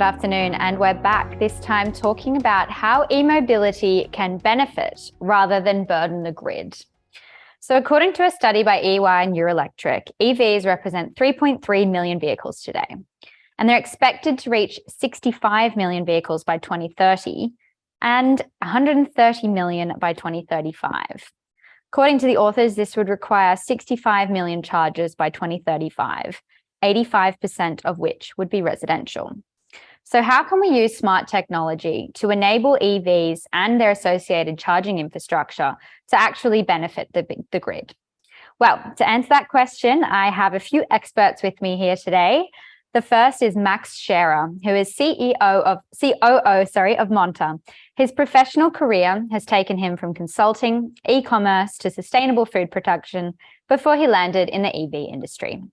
afternoon, and we're back this time talking about how e-mobility can benefit rather than burden the grid. So according to a study by EY and Eurelectric, EVs represent 3.3 million vehicles today, and they're expected to reach 65 million vehicles by 2030 and 130 million by 2035. According to the authors, this would require 65 million chargers by 2035, 85% of which would be residential. So how can we use smart technology to enable EVs and their associated charging infrastructure to actually benefit the grid? Well, to answer that question, I have a few experts with me here today. The first is Max Scherer, who is COO of Monta. His professional career has taken him from consulting, e-commerce to sustainable food production before he landed in the EV industry.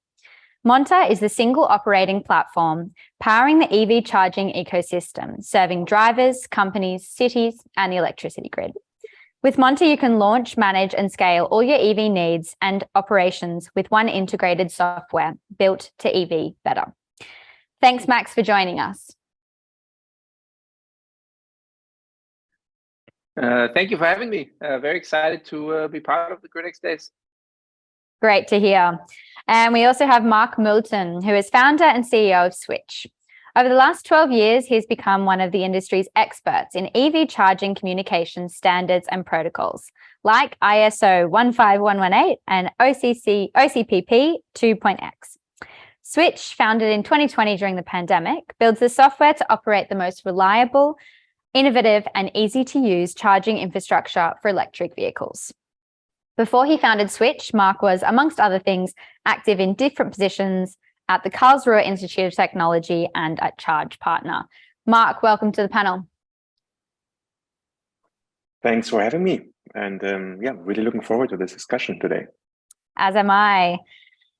Monta is the single operating platform powering the EV charging ecosystem, serving drivers, companies, cities, and the electricity grid. With Monta, you can launch, manage, and scale all your EV needs and operations with one integrated software built to EV better. Thanks, Max, for joining us. Thank you for having me. Very excited to be part of the gridXdays. Great to hear. And we also have Marc Mültin, who is founder and CEO of Switch. Over the last 12 years, he's become one of the industry's experts in EV charging communication standards and protocols, like ISO 15118 and OCPP 2.x. Switch, founded in 2020 during the pandemic, builds the software to operate the most reliable, innovative, and easy-to-use charging infrastructure for electric vehicles. Before he founded Switch, Marc was, amongst other things, active in different positions at the Karlsruhe Institute of Technology and at Charge Partner. Marc, welcome to the panel. Thanks for having me. And yeah, really looking forward to this discussion today. As am I.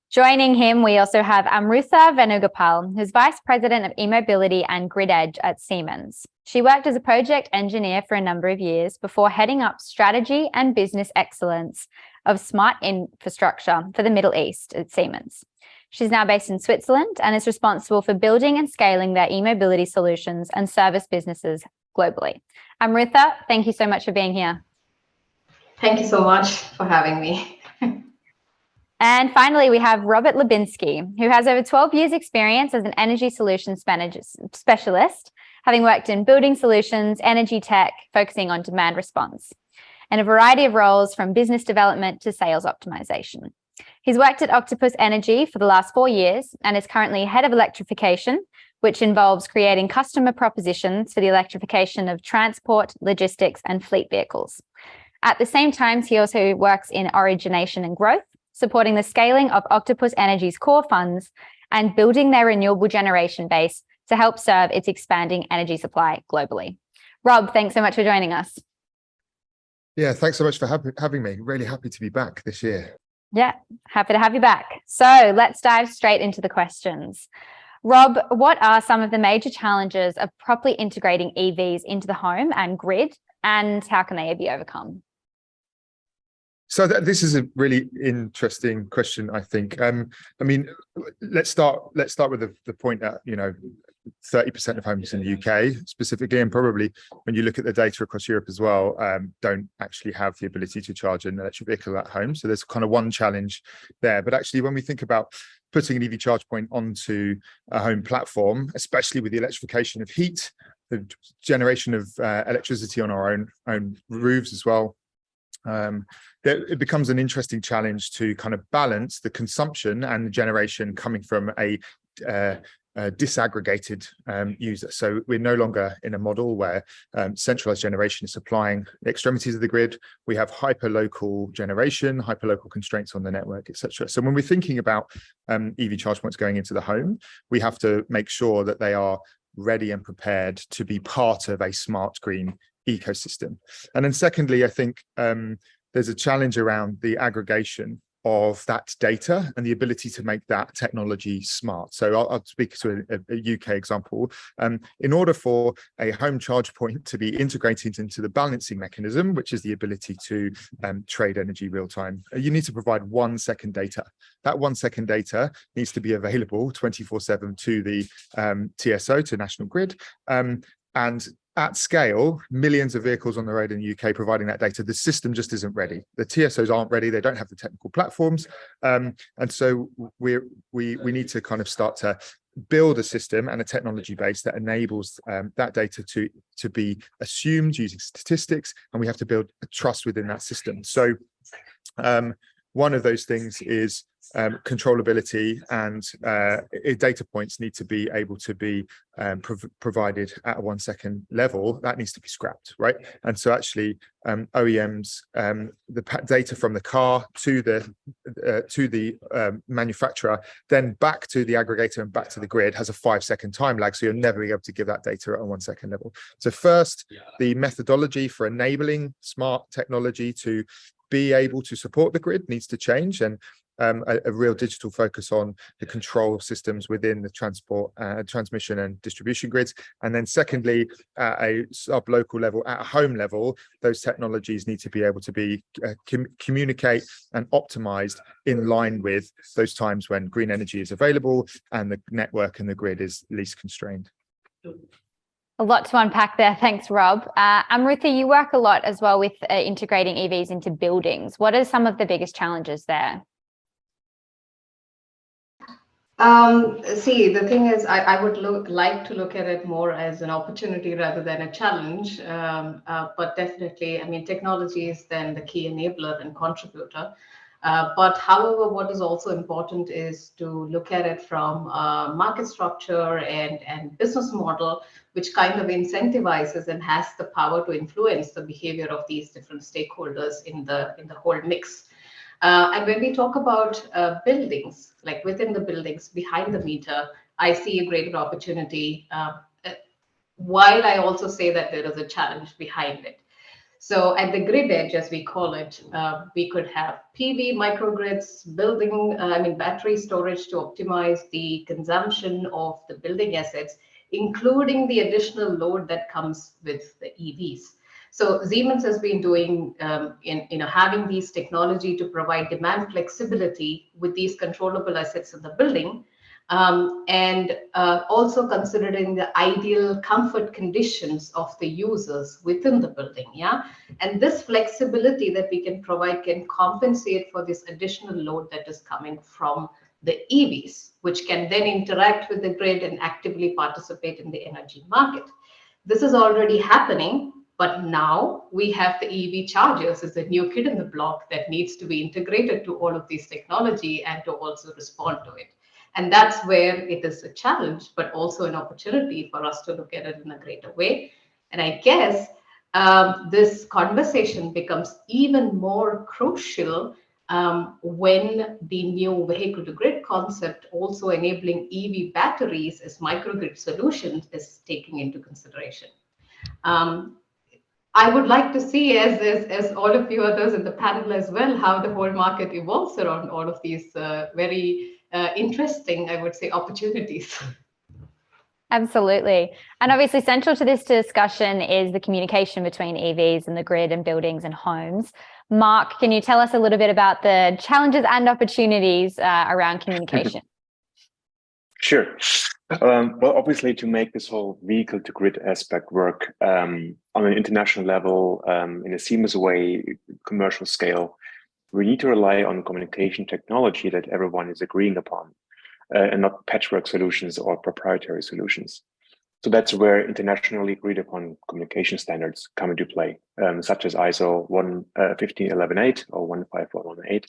Joining him, we also have Amrutha Venugopal, who's Vice President of eMobility and gridEdge at Siemens. She worked as a project engineer for a number of years before heading up strategy and business excellence of smart infrastructure for the Middle East at Siemens. She's now based in Switzerland and is responsible for building and scaling their e-mobility solutions and service businesses globally. Amrutha, thank you so much for being here. Thank you so much for having me. And finally, we have Robert Labinski, who has over 12 years experience as an energy solutions specialist, having worked in building solutions, energy tech, focusing on demand response, and a variety of roles from business development to sales optimization. He's worked at Octopus Energy for the last 4 years and is currently head of electrification, which involves creating customer propositions for the electrification of transport, logistics, and fleet vehicles. At the same time, he also works in origination and growth, supporting the scaling of Octopus Energy's core funds and building their renewable generation base to help serve its expanding energy supply globally. Rob, thanks so much for joining us. Yeah, thanks so much for having me. Really happy to be back this year. Yeah, happy to have you back. So let's dive straight into the questions. Rob, what are some of the major challenges of properly integrating EVs into the home and grid, and how can they be overcome? So this is a really interesting question, I think. I mean, let's start with the point that, 30% of homes in the UK specifically, and probably when you look at the data across Europe as well, don't actually have the ability to charge an electric vehicle at home. So there's kind of one challenge there. But actually, when we think about putting an EV charge point onto a home platform, especially with the electrification of heat, the generation of electricity on our own roofs as well, it becomes an interesting challenge to kind of balance the consumption and the generation coming from a disaggregated user. So we're no longer in a model where centralized generation is supplying the extremities of the grid. We have hyper-local generation, hyper-local constraints on the network, etc. So when we're thinking about EV charge points going into the home, we have to make sure that they are ready and prepared to be part of a smart green ecosystem. And then secondly, I think there's a challenge around the aggregation of that data and the ability to make that technology smart. So I'll speak to a UK example. In order for a home charge point to be integrated into the balancing mechanism, which is the ability to trade energy real time, you need to provide 1 second data. That 1 second data needs to be available 24/7 to the TSO, to National Grid. And at scale, millions of vehicles on the road in the UK providing that data, the system just isn't ready. The TSOs aren't ready. They don't have the technical platforms. And so we need to kind of start to build a system and a technology base that enables that data to be assumed using statistics, and we have to build a trust within that system. So one of those things is controllability, and data points need to be able to be provided at a 1 second level. That needs to be scrapped, right? And so actually OEMs, the data from the car to the manufacturer, then back to the aggregator and back to the grid, has a 5 second time lag. So you'll never be able to give that data at a 1 second level. So first, the methodology for enabling smart technology to be able to support the grid needs to change, and a real digital focus on the control systems within the transmission and distribution grids. And then secondly, at a sub-local level, at a home level, those technologies need to be able to be communicate and optimized in line with those times when green energy is available and the network and the grid is least constrained. A lot to unpack there. Thanks, Rob. Amrutha, you work a lot as well with integrating EVs into buildings. What are some of the biggest challenges there? See, the thing is, I would like to look at it more as an opportunity rather than a challenge. But definitely, I mean, technology is then the key enabler and contributor. But however, what is also important is to look at it from market structure and business model, which kind of incentivizes and has the power to influence the behavior of these different stakeholders in the whole mix. And when we talk about buildings, like within the buildings, behind the meter, I see a greater opportunity, while I also say that there is a challenge behind it. So at the grid edge, as we call it, we could have PV microgrids, battery storage to optimize the consumption of the building assets, including the additional load that comes with the EVs. So Siemens has been doing, having these technology to provide demand flexibility with these controllable assets in the building, and also considering the ideal comfort conditions of the users within the building. Yeah, and this flexibility that we can provide can compensate for this additional load that is coming from the EVs, which can then interact with the grid and actively participate in the energy market. This is already happening. But now we have the EV chargers as a new kid in the block that needs to be integrated to all of these technology and to also respond to it. And that's where it is a challenge, but also an opportunity for us to look at it in a greater way. And I guess this conversation becomes even more crucial when the new vehicle to grid concept, also enabling EV batteries as microgrid solutions, is taking into consideration. I would like to see, as all of you others in the panel as well, how the whole market evolves around all of these very interesting, I would say, opportunities. Absolutely. And obviously central to this discussion is the communication between EVs and the grid and buildings and homes. Marc, can you tell us a little bit about the challenges and opportunities around communication? Sure. Well, obviously, to make this whole vehicle to grid aspect work on an international level, in a seamless way, commercial scale, we need to rely on communication technology that everyone is agreeing upon, and not patchwork solutions or proprietary solutions. So that's where internationally agreed upon communication standards come into play, such as ISO 15118 or 15118.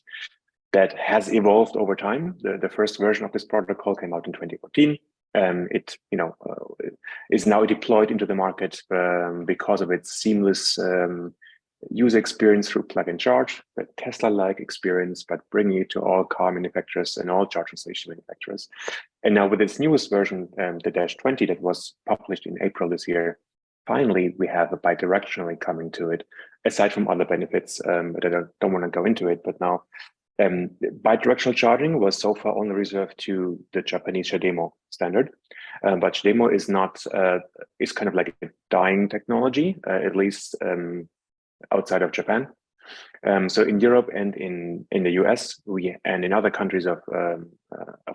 That has evolved over time. The first version of this protocol came out in 2014. It is now deployed into the market because of its seamless user experience through plug and charge, but Tesla-like experience, but bringing it to all car manufacturers and all charging station manufacturers. And now with its newest version, the -20 that was published in April this year, finally we have a bidirectionally coming to it, aside from other benefits, but I don't want to go into it. But now Bidirectional charging was so far only reserved to the Japanese CHAdeMO standard, but CHAdeMO is kind of like a dying technology, at least outside of Japan. So in Europe and in the US, and in other countries of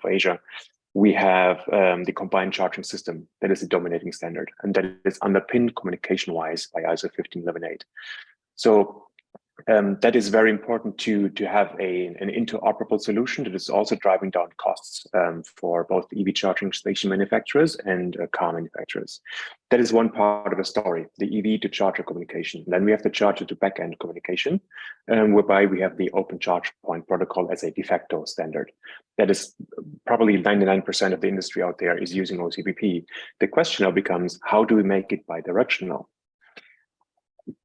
Asia, we have the combined charging system that is the dominating standard, and that is underpinned communication-wise by ISO 15118. So that is very important to have an interoperable solution that is also driving down costs for both EV charging station manufacturers and car manufacturers. That is one part of the story, the EV to charger communication. Then we have the charger to backend communication, whereby we have the open charge point protocol as a de facto standard. That is probably 99% of the industry out there is using OCPP. The question now becomes, how do we make it bidirectional?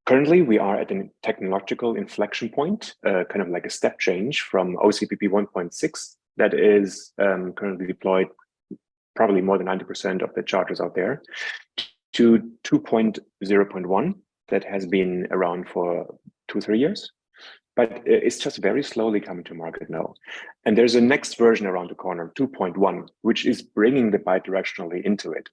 Currently, we are at a technological inflection point, kind of like a step change from OCPP 1.6 that is currently deployed, probably more than 90% of the chargers out there, to 2.0.1 that has been around for 2-3 years. But it's just very slowly coming to market now. And there's a next version around the corner, 2.1, which is bringing the bidirectionally into it,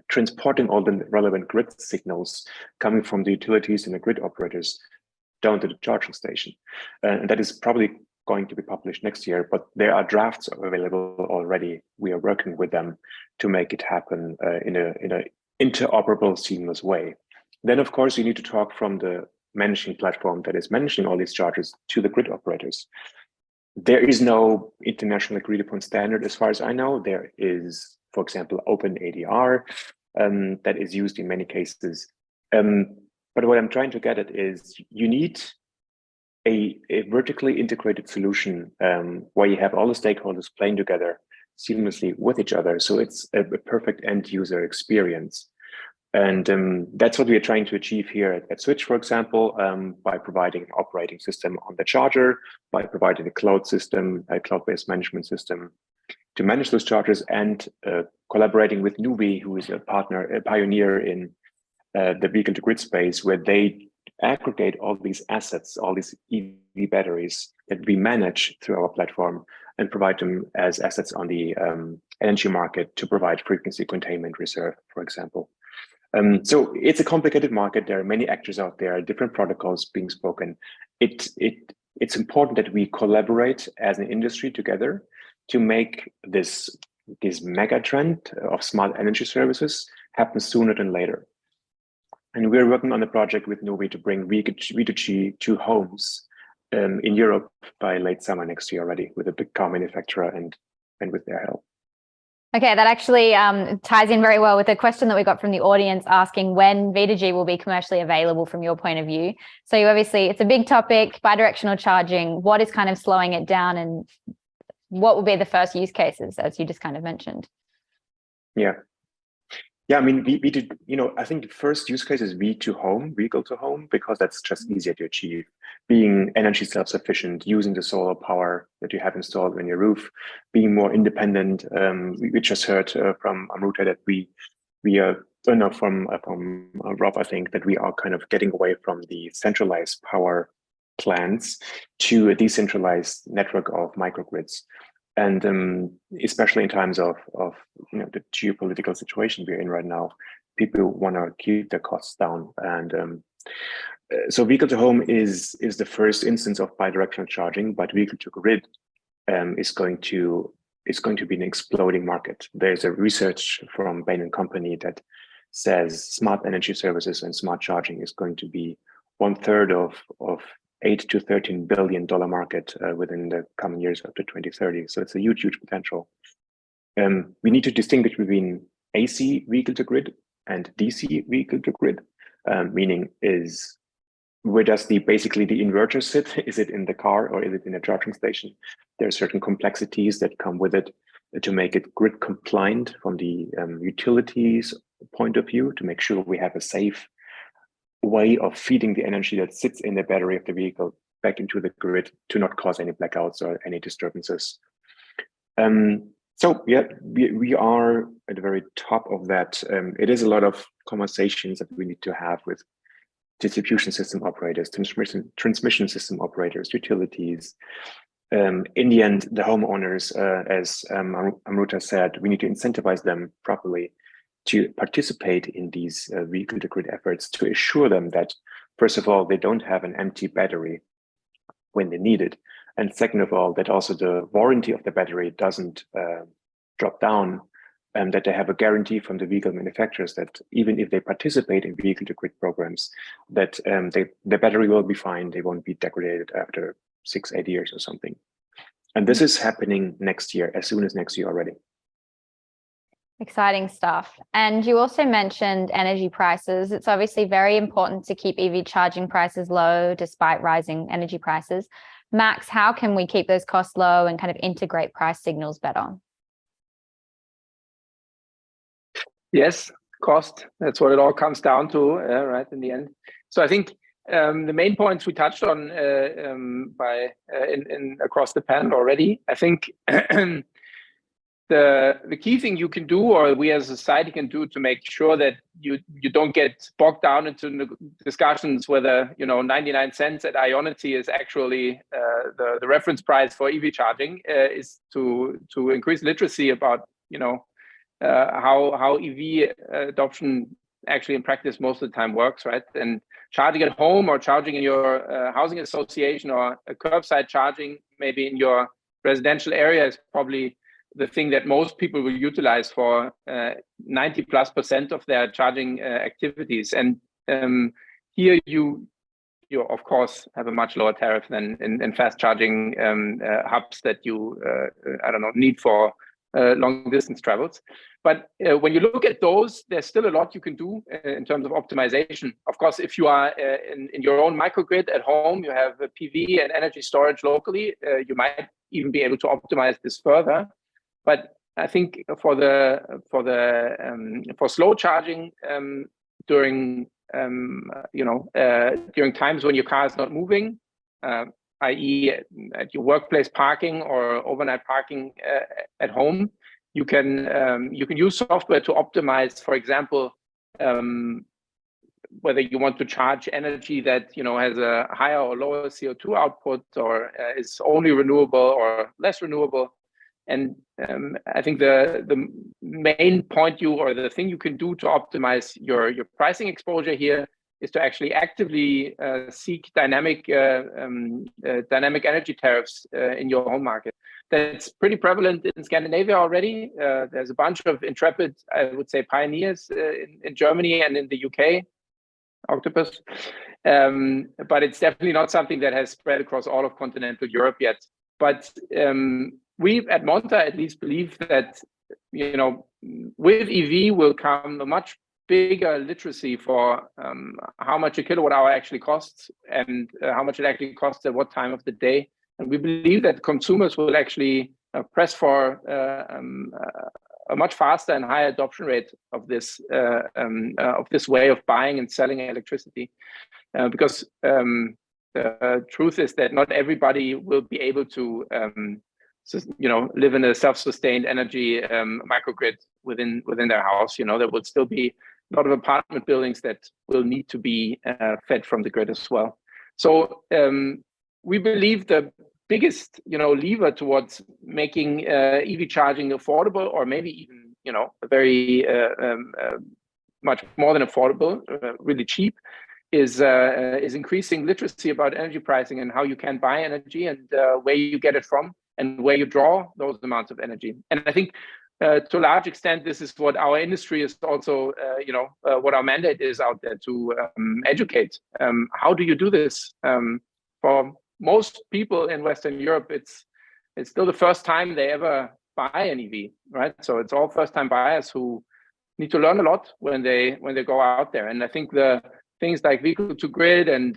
transporting all the relevant grid signals coming from the utilities and the grid operators down to the charging station. And that is probably going to be published next year, but there are drafts available already. We are working with them to make it happen in an interoperable, seamless way. Then, of course, you need to talk from the managing platform that is managing all these chargers to the grid operators. There is no international agreed upon standard as far as I know. There is, for example, OpenADR that is used in many cases. But what I'm trying to get at is you need a vertically integrated solution where you have all the stakeholders playing together seamlessly with each other. So it's a perfect end user experience. And that's what we are trying to achieve here at Switch, for example, by providing an operating system on the charger, by providing a cloud system, a cloud-based management system to manage those chargers, and collaborating with Nuvi, who is a partner, a pioneer in the vehicle to grid space, where they aggregate all these assets, all these EV batteries that we manage through our platform and provide them as assets on the energy market to provide frequency containment reserve, for example. So it's a complicated market. There are many actors out there, different protocols being spoken. It's important that we collaborate as an industry together to make this mega trend of smart energy services happen sooner than later. And we're working on a project with Nuvi to bring V2G to homes in Europe by late summer next year already, with a big car manufacturer and with their help. Okay, that actually ties in very well with a question that we got from the audience asking when V2G will be commercially available from your point of view. So obviously it's a big topic, bidirectional charging. What is kind of slowing it down, and what will be the first use cases, as you just kind of mentioned? Yeah, I mean, I think the first use case is vehicle to home, because that's just easier to achieve. Being energy self-sufficient, using the solar power that you have installed on your roof, being more independent. We just heard from Amrutha that we are, from Rob, I think, that we are kind of getting away from the centralized power plants to a decentralized network of microgrids. And especially in times of the geopolitical situation we're in right now, people want to keep their costs down. And so vehicle to home is the first instance of bidirectional charging, but vehicle to grid is going to be an exploding market. There's a research from Bain & Company that says smart energy services and smart charging is going to be 1/3 of $8 to $13 billion market within the coming years up to 2030. So it's a huge, huge potential. We need to distinguish between AC vehicle to grid and DC vehicle to grid, meaning is where does basically the inverter sit? Is it in the car or is it in a charging station? There are certain complexities that come with it to make it grid compliant from the utilities point of view, to make sure we have a safe way of feeding the energy that sits in the battery of the vehicle back into the grid to not cause any blackouts or any disturbances. So yeah, we are at the very top of that. It is a lot of conversations that we need to have with distribution system operators, transmission system operators, utilities, in the end, the homeowners, as Amrutha said, we need to incentivize them properly to participate in these vehicle-to-grid efforts, to assure them that, first of all, they don't have an empty battery when they need it. And second of all, that also the warranty of the battery doesn't drop down, and that they have a guarantee from the vehicle manufacturers that even if they participate in vehicle-to-grid programs, that the battery will be fine, they won't be degraded after 6-8 years or something. And this is happening next year, as soon as next year already. Exciting stuff. And you also mentioned energy prices. It's obviously very important to keep EV charging prices low despite rising energy prices. Max, how can we keep those costs low and kind of integrate price signals better? Yes, cost. That's what it all comes down to, right, in the end. So I think the main points we touched on across the panel already. I think the key thing you can do, or we as a society can do, to make sure that you don't get bogged down into discussions whether 99 cents at Ionity is actually the reference price for EV charging, is to increase literacy about how EV adoption actually in practice most of the time works, right? And charging at home or charging in your housing association, or a curbside charging maybe in your residential area, is probably the thing that most people will utilize for 90+% of their charging activities. And here you of course have a much lower tariff than in fast charging hubs that you need for long distance travels. But when you look at those, there's still a lot you can do in terms of optimization. Of course, if you are in your own microgrid at home, you have PV and energy storage locally, you might even be able to optimize this further. But I think for slow charging during times when your car is not moving, i.e. at your workplace parking or overnight parking at home, you can use software to optimize, for example, whether you want to charge energy that has a higher or lower CO2 output, or is only renewable or less renewable. And I think the main point or the thing you can do to optimize your pricing exposure here is to actually actively seek dynamic energy tariffs in your home market. That's pretty prevalent in Scandinavia already. There's a bunch of intrepid, I would say, pioneers in Germany and in the UK, Octopus. But it's definitely not something that has spread across all of continental Europe yet. But we at Monta at least believe that with EV will come a much bigger literacy for how much a kilowatt hour actually costs, and how much it actually costs at what time of the day. And we believe that consumers will actually press for a much faster and higher adoption rate of this way of buying and selling electricity, because the truth is that not everybody will be able to live in a self-sustained energy microgrid within their house. There will still be a lot of apartment buildings that will need to be fed from the grid as well. So we believe the biggest lever towards making EV charging affordable, or maybe even very much more than affordable, really cheap, is increasing literacy about energy pricing and how you can buy energy, and where you get it from, and where you draw those amounts of energy. And I think to a large extent, this is what our industry is also, what our mandate is out there to educate. How do you do this? For most people in Western Europe, it's still the first time they ever buy an EV, right? So it's all first-time buyers who need to learn a lot when they go out there. And I think the things like vehicle-to-grid and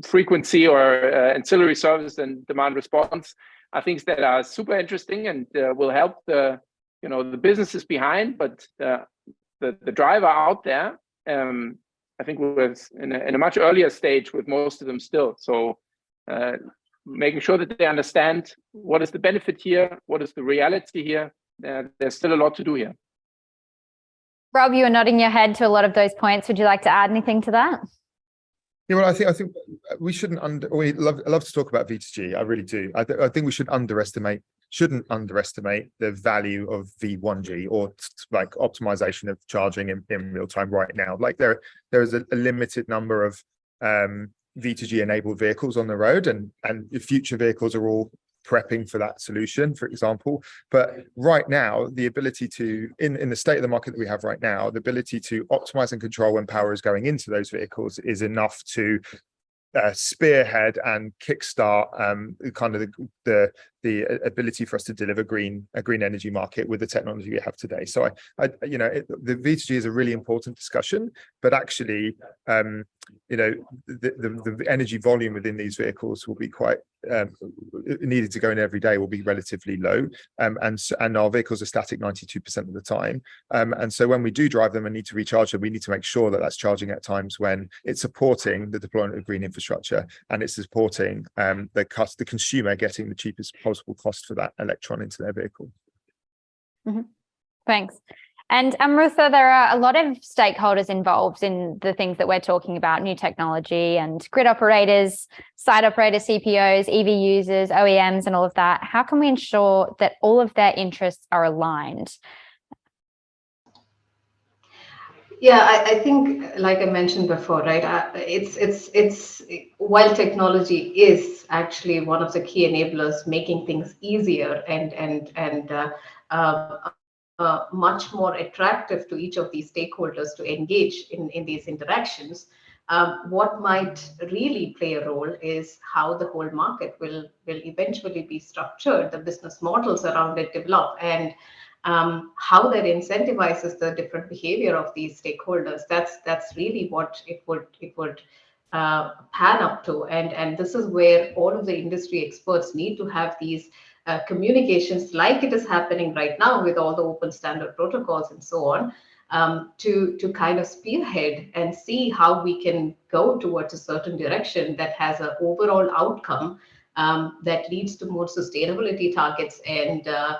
frequency or ancillary service and demand response are things that are super interesting and will help the businesses behind, but the driver out there, I think we're in a much earlier stage with most of them still. So making sure that they understand what is the benefit here, what is the reality here. There's still a lot to do here. Rob, you were nodding your head to a lot of those points. Would you like to add anything to that? Yeah, well, I think we shouldn't I love to talk about V2G. I really do. I think we shouldn't underestimate the value of V1G or like optimization of charging in real time right now. Like there is a limited number of V2G enabled vehicles on the road, and the future vehicles are all prepping for that solution, for example. But right now, the ability to, in the state of the market that we have right now, the ability to optimize and control when power is going into those vehicles is enough to spearhead and kickstart kind of the ability for us to deliver a green energy market with the technology we have today. So the V2G is a really important discussion, but actually the energy volume within these vehicles will be quite needed to go in every day will be relatively low, and our vehicles are static 92% of the time, and so when we do drive them and need to recharge them, we need to make sure that that's charging at times when it's supporting the deployment of green infrastructure and it's supporting the consumer getting the cheapest possible cost for that electron into their vehicle. Mm-hmm. Thanks. And Amrutha, there are a lot of stakeholders involved in the things that we're talking about, new technology and grid operators, site operators, CPOs, EV users, OEMs, and all of that. How can we ensure that all of their interests are aligned? Yeah, I think, like I mentioned before, right? It's while technology is actually one of the key enablers, making things easier and much more attractive to each of these stakeholders to engage in these interactions. What might really play a role is how the whole market will eventually be structured, the business models around it develop, and how that incentivizes the different behavior of these stakeholders. That's really what it would pan up to, and this is where all of the industry experts need to have these communications, like it is happening right now with all the open standard protocols and so on, to kind of spearhead and see how we can go towards a certain direction that has an overall outcome that leads to more sustainability targets and the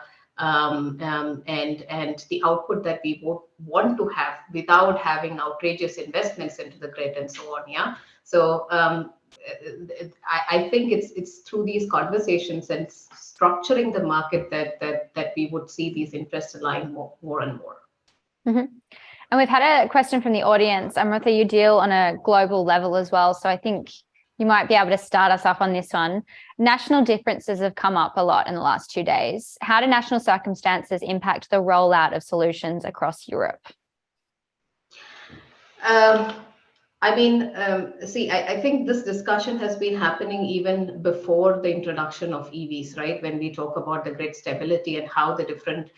output that we would want to have without having outrageous investments into the grid and so on. Yeah. So I think it's through these conversations and structuring the market that we would see these interests align more and more. Mm-hmm. And we've had a question from the audience. Amrutha, you deal on a global level as well, so I think you might be able to start us off on this one. National differences have come up a lot in the last 2 days. How do national circumstances impact the rollout of solutions across Europe? I think this discussion has been happening even before the introduction of EVs, right? When we talk about the grid stability and how the different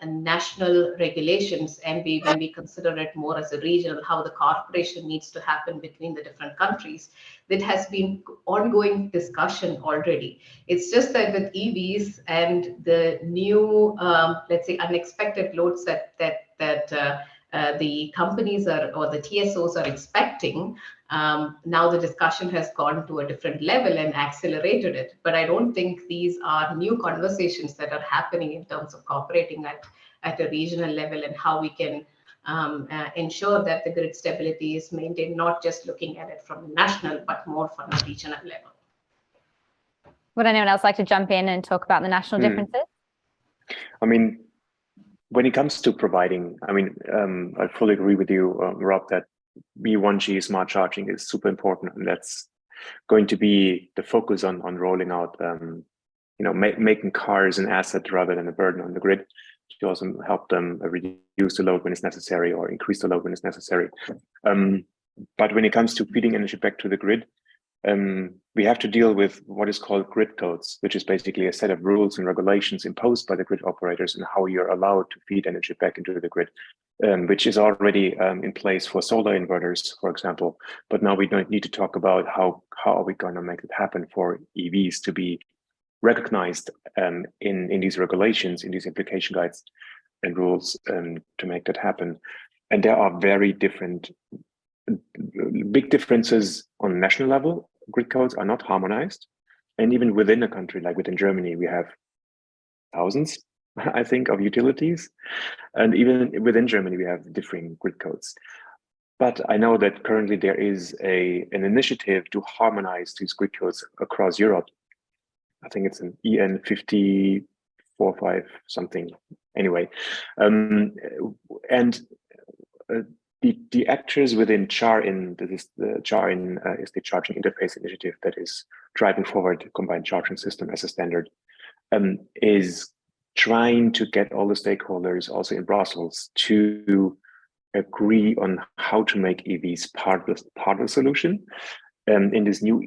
national regulations, and when we consider it more as a regional, how the cooperation needs to happen between the different countries, that has been ongoing discussion already. It's just that with EVs and the new, let's say, unexpected loads that the companies or the TSOs are expecting, now the discussion has gone to a different level and accelerated it. But I don't think these are new conversations that are happening in terms of cooperating at a regional level and how we can ensure that the grid stability is maintained, not just looking at it from a national, but more from a regional level. Would anyone else like to jump in and talk about the national differences? I mean, when it comes to providing, I fully agree with you, Rob, that V1G smart charging is super important, and that's going to be the focus on rolling out, making cars an asset rather than a burden on the grid, to also help them reduce the load when it's necessary or increase the load when it's necessary. But when it comes to feeding energy back to the grid, we have to deal with what is called grid codes, which is basically a set of rules and regulations imposed by the grid operators and how you're allowed to feed energy back into the grid, which is already in place for solar inverters, for example. But now we don't need to talk about how are we going to make it happen for EVs to be recognized in these regulations, in these application guides and rules to make that happen. And there are very big differences on national level. Grid codes are not harmonized, and even within a country, like within Germany, we have thousands, I think, of utilities, and even within Germany we have differing grid codes. But I know that currently there is an initiative to harmonize these grid codes across Europe. I think it's an EN 5045 something. Anyway, and the actors within CharIN, that is the CharIN is the Charging Interface Initiative that is driving forward the combined charging system as a standard, is trying to get all the stakeholders also in Brussels to agree on how to make EVs part of the solution in this new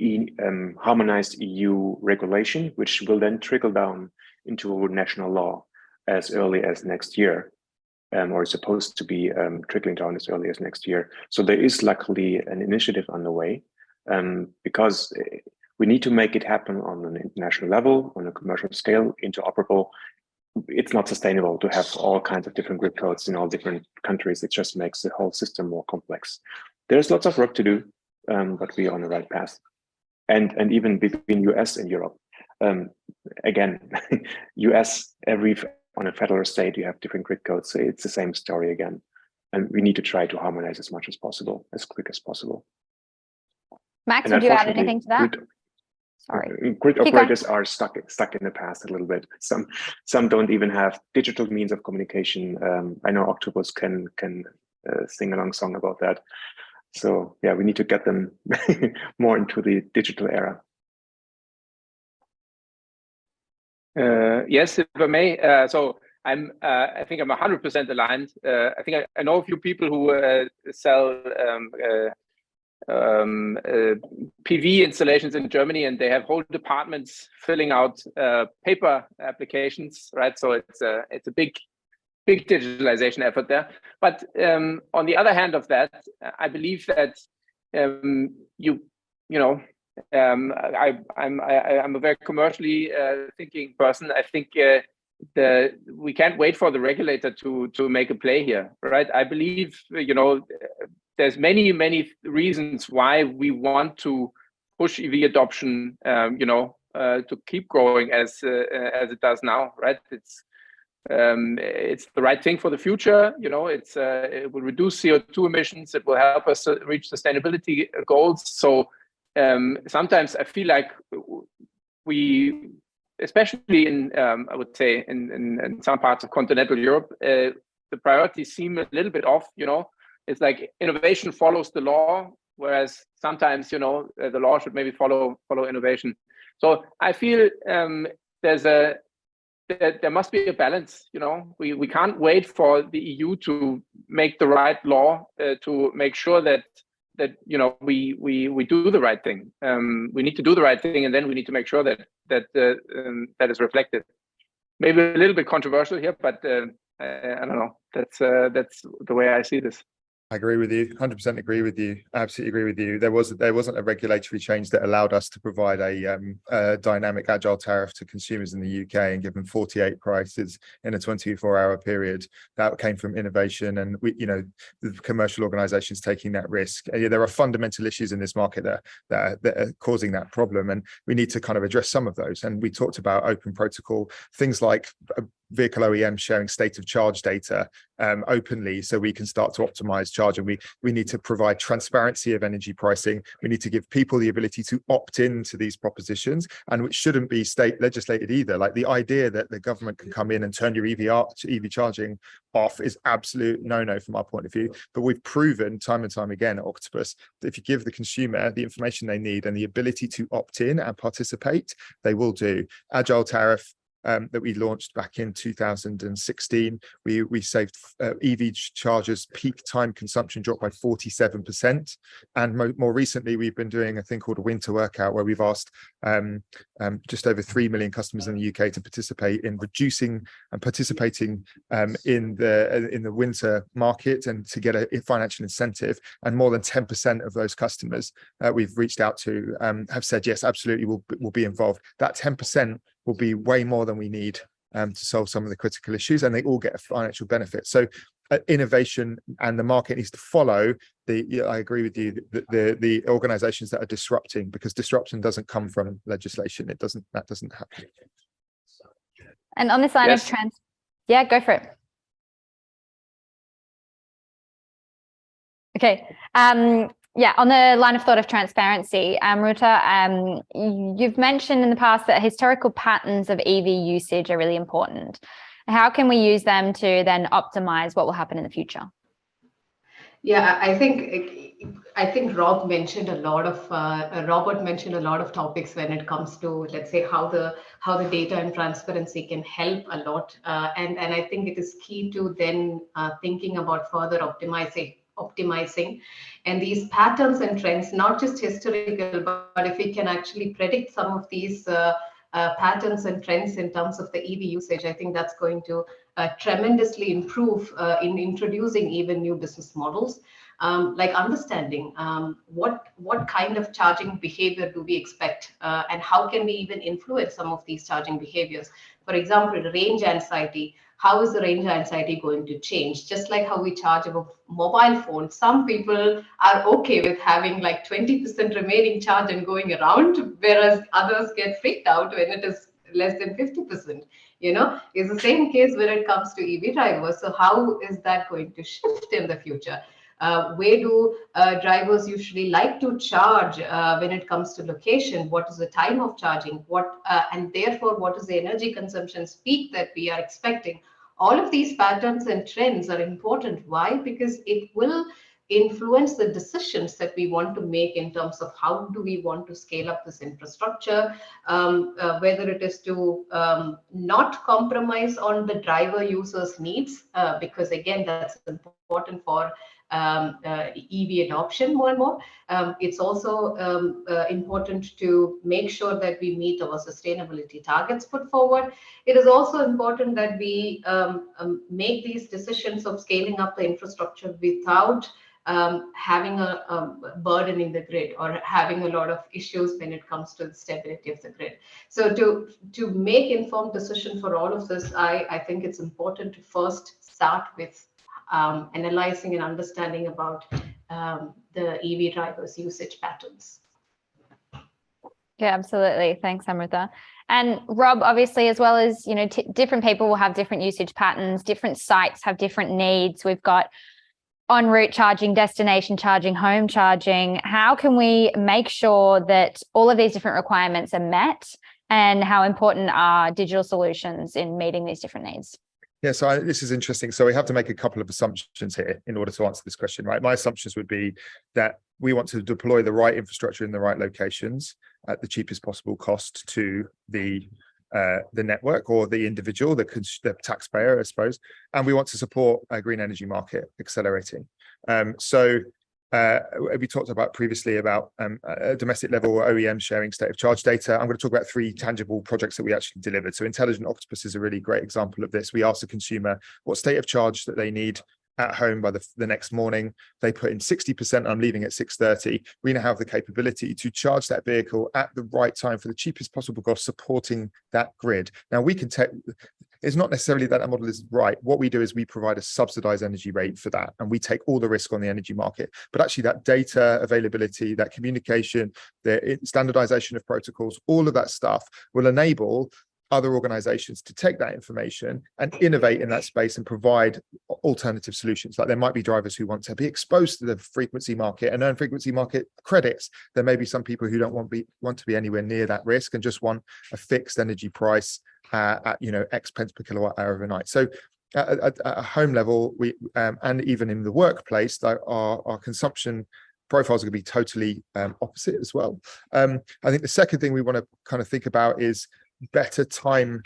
harmonized EU regulation, which will then trickle down into national law as early as next year, or is supposed to be trickling down as early as next year. So there is luckily an initiative underway, because we need to make it happen on an international level, on a commercial scale, interoperable. It's not sustainable to have all kinds of different grid codes in all different countries. It just makes the whole system more complex. There's lots of work to do, but we are on the right path. And even between US and Europe, again, US, on a federal state, you have different grid codes. So it's the same story again. And we need to try to harmonize as much as possible, as quick as possible. Max, would you add anything to that? Sorry. Grid operators are stuck in the past a little bit. Some don't even have digital means of communication. I know Octopus can sing a long song about that. So yeah, we need to get them more into the digital era. Yes, if I may. So I think I'm 100% aligned. I think I know a few people who sell PV installations in Germany, and they have whole departments filling out paper applications, right? So it's a big digitalization effort there. But on the other hand of that, I believe that I'm a very commercially thinking person. I think we can't wait for the regulator to make a play here, right? I believe there's many reasons why we want to push EV adoption, to keep growing as it does now, right? It's the right thing for the future. It will reduce CO2 emissions. It will help us to reach sustainability goals. So sometimes I feel like we, especially in I would say in some parts of continental Europe, the priorities seem a little bit off. It's like innovation follows the law, whereas sometimes the law should maybe follow innovation. So I feel there must be a balance. We can't wait for the EU to make the right law to make sure that we do the right thing. We need to do the right thing, and then we need to make sure that is reflected. Maybe a little bit controversial here, but I don't know. That's the way I see this. I agree with you, 100% agree with you, absolutely agree with you. There wasn't a regulatory change that allowed us to provide a dynamic agile tariff to consumers in the UK and give them 48 prices in a 24-hour period. That came from innovation, and the commercial organizations taking that risk. There are fundamental issues in this market that are causing that problem, and we need to kind of address some of those. And we talked about open protocol, things like vehicle OEMs sharing state of charge data openly, so we can start to optimize charging. We need to provide transparency of energy pricing. We need to give people the ability to opt into these propositions, and which shouldn't be state legislated either. Like the idea that the government can come in and turn your EV charging off is absolute no-no from our point of view. But we've proven time and time again at Octopus that if you give the consumer the information they need and the ability to opt in and participate, they will do. Agile tariff that we launched back in 2016, we saved EV chargers peak time consumption dropped by 47%. And more recently, we've been doing a thing called a winter workout, where we've asked just over 3 million customers in the UK to participate in reducing and participating in the winter market, and to get a financial incentive. And more than 10% of those customers we've reached out to have said yes, absolutely, we'll be involved. That 10% will be way more than we need to solve some of the critical issues, and they all get a financial benefit. So innovation and the market needs to follow I agree with you, the organizations that are disrupting, because disruption doesn't come from legislation. That doesn't happen. And on this line of yeah, go for it. Okay. Yeah, on the line of thought of transparency, Amrutha, you've mentioned in the past that historical patterns of EV usage are really important. How can we use them to then optimize what will happen in the future? Yeah, I think Robert mentioned a lot of topics when it comes to, let's say, how the data and transparency can help a lot, and I think it is key to then thinking about further optimizing, and these patterns and trends, not just historical, but if we can actually predict some of these patterns and trends in terms of the EV usage, I think that's going to tremendously improve in introducing even new business models, like understanding what kind of charging behavior do we expect, and how can we even influence some of these charging behaviors. For example, range anxiety. How is the range anxiety going to change? Just like how we charge a mobile phone, some people are okay with having like 20% remaining charge and going around, whereas others get freaked out when it is less than 50%. It's the same case when it comes to EV drivers. So how is that going to shift in the future? Where do drivers usually like to charge when it comes to location? What is the time of charging? And therefore, what is the energy consumption peak that we are expecting? All of these patterns and trends are important. Why? Because it will influence the decisions that we want to make in terms of how do we want to scale up this infrastructure, whether it is to not compromise on the driver users' needs, because again, that's important for EV adoption more and more. It's also important to make sure that we meet our sustainability targets put forward. It is also important that we make these decisions of scaling up the infrastructure without having a burden in the grid or having a lot of issues when it comes to the stability of the grid. So to make informed decision for all of this, I think it's important to first start with analyzing and understanding about the EV drivers' usage patterns. Yeah, absolutely. Thanks, Amrutha. And Rob, obviously, as well as, different people will have different usage patterns, different sites have different needs. We've got en route charging, destination charging, home charging. How can we make sure that all of these different requirements are met, and how important are digital solutions in meeting these different needs? Yeah, so this is interesting. So we have to make a couple of assumptions here in order to answer this question, right? My assumptions would be that we want to deploy the right infrastructure in the right locations at the cheapest possible cost to the network or the individual, the taxpayer, I suppose, and we want to support a green energy market accelerating. We talked about previously about a domestic level OEM sharing state of charge data. I'm going to talk about 3 tangible projects that we actually delivered. So Intelligent Octopus is a really great example of this. We ask the consumer what state of charge that they need at home by the next morning. They put in 60%, I'm leaving at 6:30. We now have the capability to charge that vehicle at the right time for the cheapest possible cost, supporting that grid. Now we can take, it's not necessarily that model is right. What we do is we provide a subsidized energy rate for that, and we take all the risk on the energy market. But actually that data availability, that communication, the standardization of protocols, all of that stuff will enable other organizations to take that information and innovate in that space and provide alternative solutions. Like there might be drivers who want to be exposed to the frequency market and earn frequency market credits. There may be some people who don't want to be anywhere near that risk and just want a fixed energy price at X pence per kilowatt hour overnight. So at a home level, we and even in the workplace, our consumption profiles are going to be totally opposite as well. I think the second thing we want to kind of think about is better time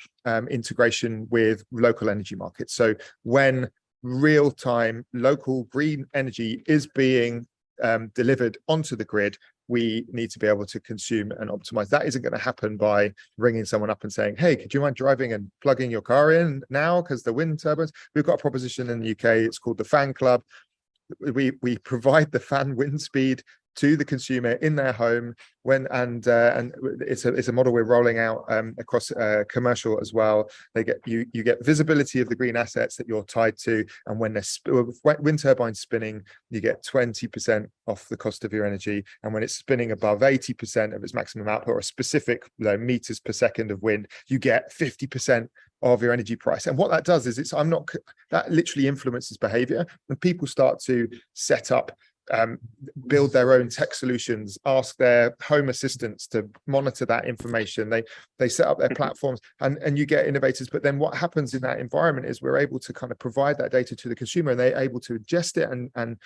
integration with local energy markets. So when real-time local green energy is being delivered onto the grid, we need to be able to consume and optimize. That isn't going to happen by ringing someone up and saying, hey, could you mind driving and plugging your car in now because the wind turbines. We've got a proposition in the UK, it's called the Fan Club. We provide the fan wind speed to the consumer in their home and it's a model we're rolling out across commercial as well. You get visibility of the green assets that you're tied to, and when wind turbines spinning, you get 20% off the cost of your energy, and when it's spinning above 80% of its maximum output or a specific meters per second of wind, you get 50% of your energy price. And what that does is that literally influences behavior, and people start to set up build their own tech solutions, ask their home assistants to monitor that information. They set up their platforms, and you get innovators. But then what happens in that environment is we're able to kind of provide that data to the consumer, and they're able to ingest it and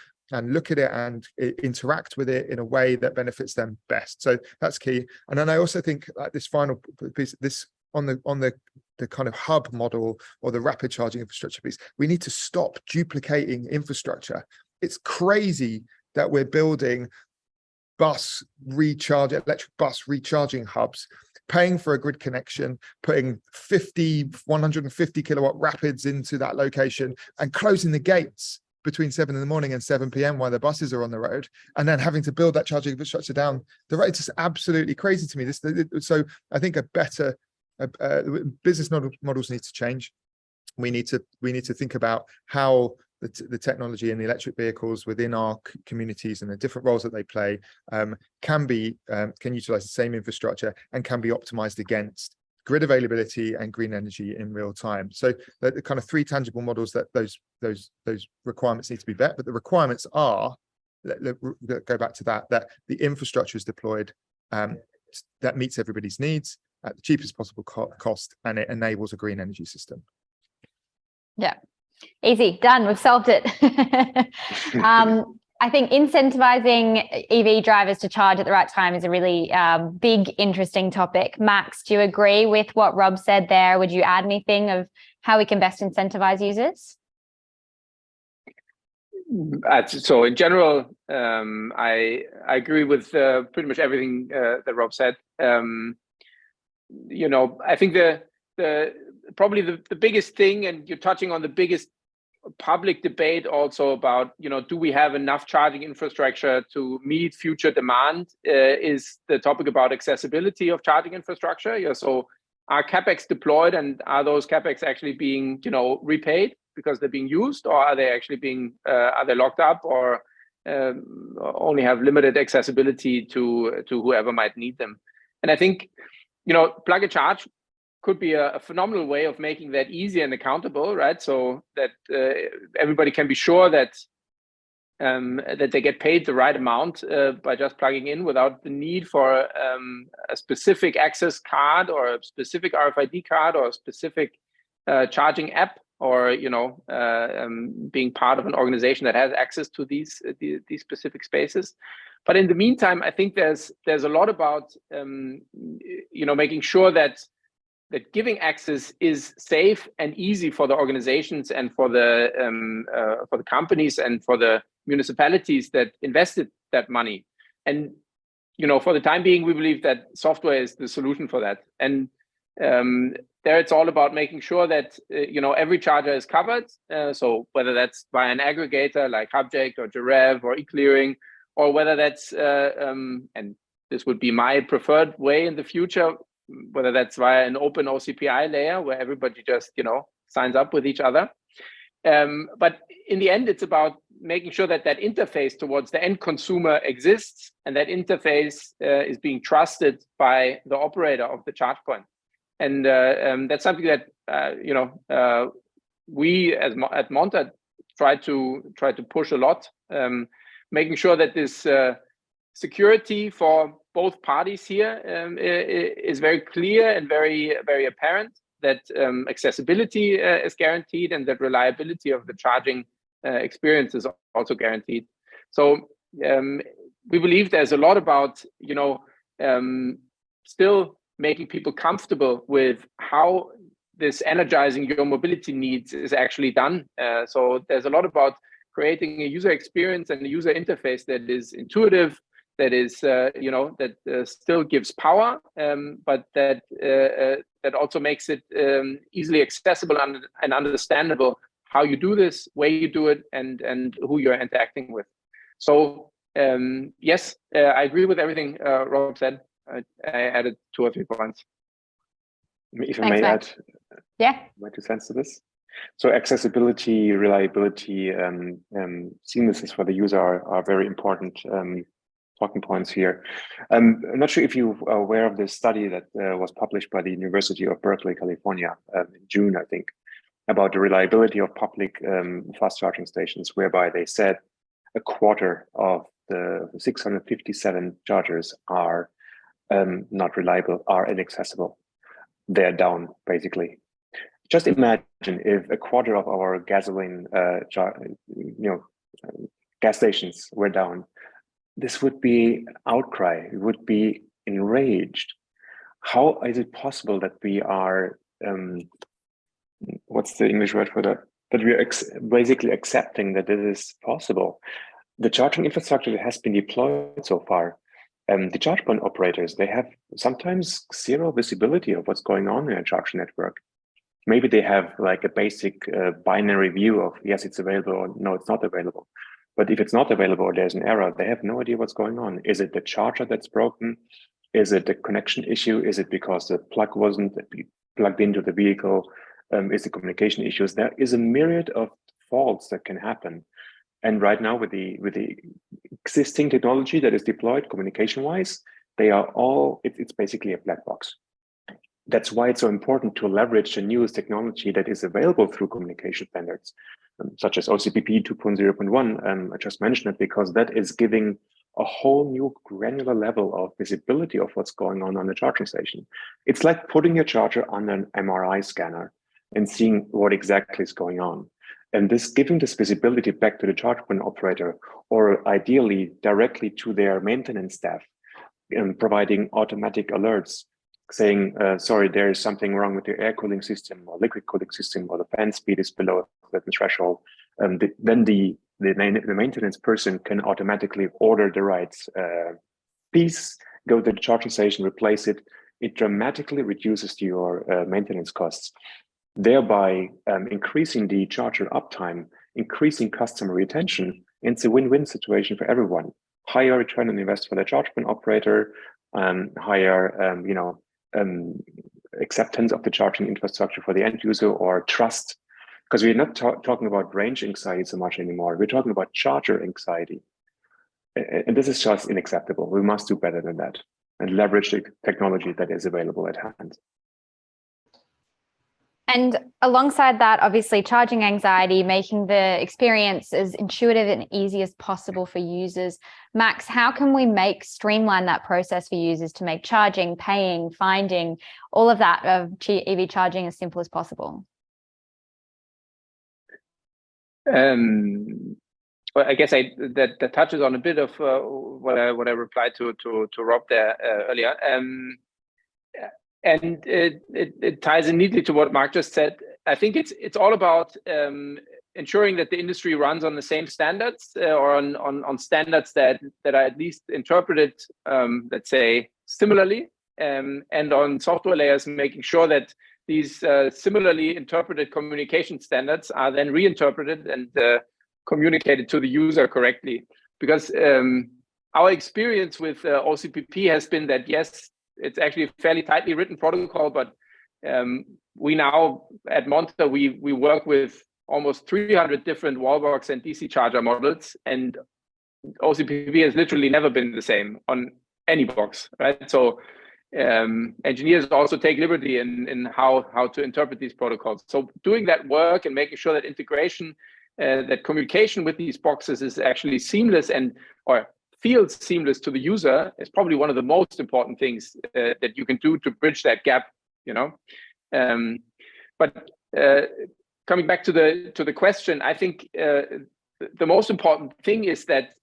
look at it and interact with it in a way that benefits them best. So that's key. And then I also think this final piece, this on the kind of hub model or the rapid charging infrastructure piece, we need to stop duplicating infrastructure. It's crazy that we're building electric bus recharging hubs, paying for a grid connection, putting 150 kilowatt rapids into that location, and closing the gates between 7 in the morning and 7 p.m. while the buses are on the road, and then having to build that charging infrastructure down the road. It's just absolutely crazy to me. So I think a better business models need to change. We need to think about how the technology and the electric vehicles within our communities and the different roles that they play can utilize the same infrastructure and can be optimized against grid availability and green energy in real time. So the kind of 3 tangible models that those requirements need to be met, but the requirements are, go back to that the infrastructure is deployed that meets everybody's needs at the cheapest possible cost, and it enables a green energy system. Yeah. Easy, done, we've solved it. I think incentivizing EV drivers to charge at the right time is a really big, interesting topic. Max, do you agree with what Rob said there? Would you add anything of how we can best incentivize users? So in general, I agree with pretty much everything that Rob said. I think probably the biggest thing, and you're touching on the biggest public debate also about, do we have enough charging infrastructure to meet future demand, is the topic about accessibility of charging infrastructure. Yeah, so are CapEx deployed, and are those CapEx actually being, repaid because they're being used, or are they actually being, are they locked up, or only have limited accessibility to whoever might need them? And I think, plug and charge could be a phenomenal way of making that easy and accountable, right? So that everybody can be sure that that they get paid the right amount by just plugging in, without the need for a specific access card or a specific RFID card or a specific charging app, or being part of an organization that has access to these specific spaces. But in the meantime, I think there's a lot about making sure that giving access is safe and easy for the organizations and for the companies and for the municipalities that invested that money. And for the time being, we believe that software is the solution for that. And there it's all about making sure that every charger is covered. So whether that's via an aggregator like Hubject or Gerev or eClearing, or whether that's and this would be my preferred way in the future, whether that's via an open OCPI layer where everybody just signs up with each other. But in the end, it's about making sure that interface towards the end consumer exists, and that interface is being trusted by the operator of the charge point. And that's something that we at Monta try to push a lot, making sure that this security for both parties here is very clear and very, very apparent, that accessibility is guaranteed, and that reliability of the charging experience is also guaranteed. So we believe there's a lot about still making people comfortable with how this energizing your mobility needs is actually done. So there's a lot about creating a user experience and a user interface that is intuitive, that is that still gives power, but that also makes it easily accessible and understandable how you do this, where you do it, and who you're interacting with. So yes, I agree with everything Rob said. I added 2 or 3 points. If I may add, my 2 cents to this. So accessibility, reliability, seamlessness for the user are very important talking points here. I'm not sure if you are aware of this study that was published by the University of Berkeley, California, in June, I think, about the reliability of public fast charging stations, whereby they said a quarter of the 657 chargers are not reliable, are inaccessible. They're down, basically. Just imagine if a quarter of our gasoline, gas stations were down. This would be outcry. We would be enraged. How is it possible that we are, what's the English word for that? That we are basically accepting that this is possible. The charging infrastructure that has been deployed so far, the charge point operators, they have sometimes zero visibility of what's going on in a charge network. Maybe they have like a basic binary view of, yes, it's available, or no, it's not available. But if it's not available or there's an error, they have no idea what's going on. Is it the charger that's broken? Is it the connection issue? Is it because the plug wasn't plugged into the vehicle? Is the communication issues? There is a myriad of faults that can happen. And right now with the existing technology that is deployed communication-wise, they are all, it's basically a black box. That's why it's so important to leverage the newest technology that is available through communication standards, such as OCPP 2.0.1. I just mentioned it because that is giving a whole new granular level of visibility of what's going on the charging station. It's like putting your charger on an MRI scanner and seeing what exactly is going on. And this giving this visibility back to the charge point operator, or ideally directly to their maintenance staff, and providing automatic alerts saying, sorry, there is something wrong with your air cooling system or liquid cooling system, or the fan speed is below a certain threshold. Then the maintenance person can automatically order the right piece, go to the charging station, replace it. It dramatically reduces your maintenance costs, thereby increasing the charger uptime, increasing customer retention. And it's a win-win situation for everyone. Higher return on investment for the charge point operator, higher acceptance of the charging infrastructure for the end user, or trust, because we're not talking about range anxiety so much anymore. We're talking about charger anxiety. And this is just unacceptable. We must do better than that and leverage the technology that is available at hand. And alongside that, obviously, charging anxiety, making the experience as intuitive and easy as possible for users. Max, how can we streamline that process for users to make charging, paying, finding, all of that of EV charging as simple as possible? Well, I guess that touches on a bit of what I replied to Rob there earlier. And it ties in neatly to what Marc just said. I think it's all about ensuring that the industry runs on the same standards, or on standards that are at least interpreted, let's say, similarly, and on software layers, making sure that these similarly interpreted communication standards are then reinterpreted and communicated to the user correctly. Because our experience with OCPP has been that, yes, it's actually a fairly tightly written protocol, but we now at Monta, we work with almost 300 different wallbox and DC charger models, and OCPP has literally never been the same on any box, right? So engineers also take liberty in how to interpret these protocols. So doing that work and making sure that integration, that communication with these boxes is actually seamless or feels seamless to the user is probably one of the most important things that you can do to bridge that gap, you know. But coming back to the question, I think the most important thing is that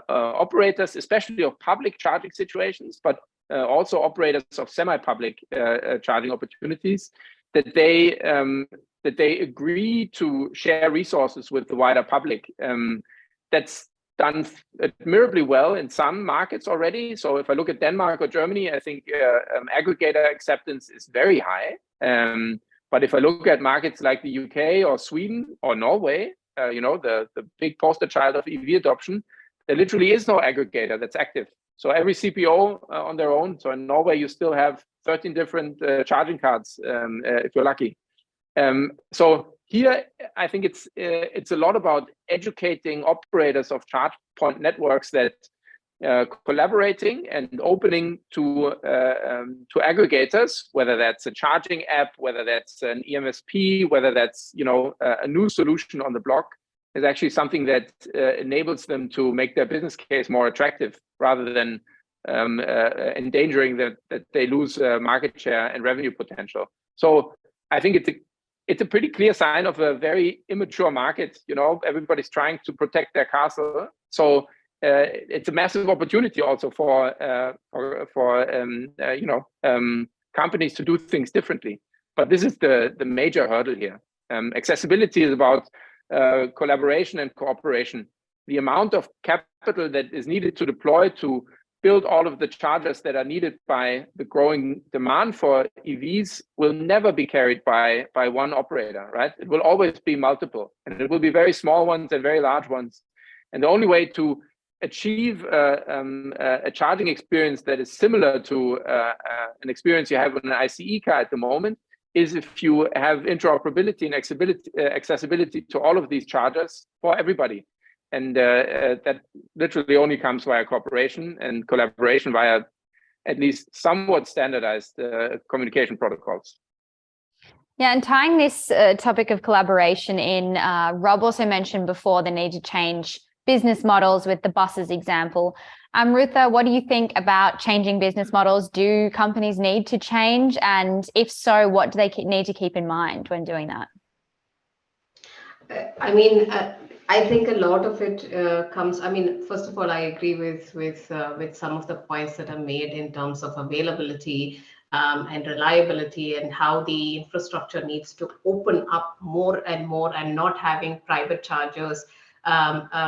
operators, especially of public charging situations, but also operators of semi-public charging opportunities, that they agree to share resources with the wider public. That's done admirably well in some markets already. So if I look at Denmark or Germany, I think aggregator acceptance is very high. But if I look at markets like the UK or Sweden or Norway, you know, the big poster child of EV adoption, there literally is no aggregator that's active. So every CPO on their own. So in Norway, you still have 13 different charging cards if you're lucky. So here, I think it's a lot about educating operators of charge point networks that collaborating and opening to aggregators, whether that's a charging app, whether that's an EMSP, whether that's, you know, a new solution on the block, is actually something that enables them to make their business case more attractive, rather than endangering that they lose market share and revenue potential. So I think it's a pretty clear sign of a very immature market. You know, everybody's trying to protect their castle. So it's a massive opportunity also for companies to do things differently. But this is the major hurdle here. Accessibility is about collaboration and cooperation. The amount of capital that is needed to deploy to build all of the chargers that are needed by the growing demand for EVs will never be carried by one operator, right? It will always be multiple, and it will be very small ones and very large ones. And the only way to achieve a charging experience that is similar to an experience you have with an ICE car at the moment is if you have interoperability and accessibility to all of these chargers for everybody. And that literally only comes via cooperation and collaboration via at least somewhat standardized communication protocols. Yeah, and tying this topic of collaboration in, Rob also mentioned before the need to change business models with the buses example. Amrutha, what do you think about changing business models? Do companies need to change? And if so, what do they need to keep in mind when doing that? I mean, I think a lot of it comes. I mean, first of all, I agree with some of the points that are made in terms of availability and reliability, and how the infrastructure needs to open up more and more, and not having private chargers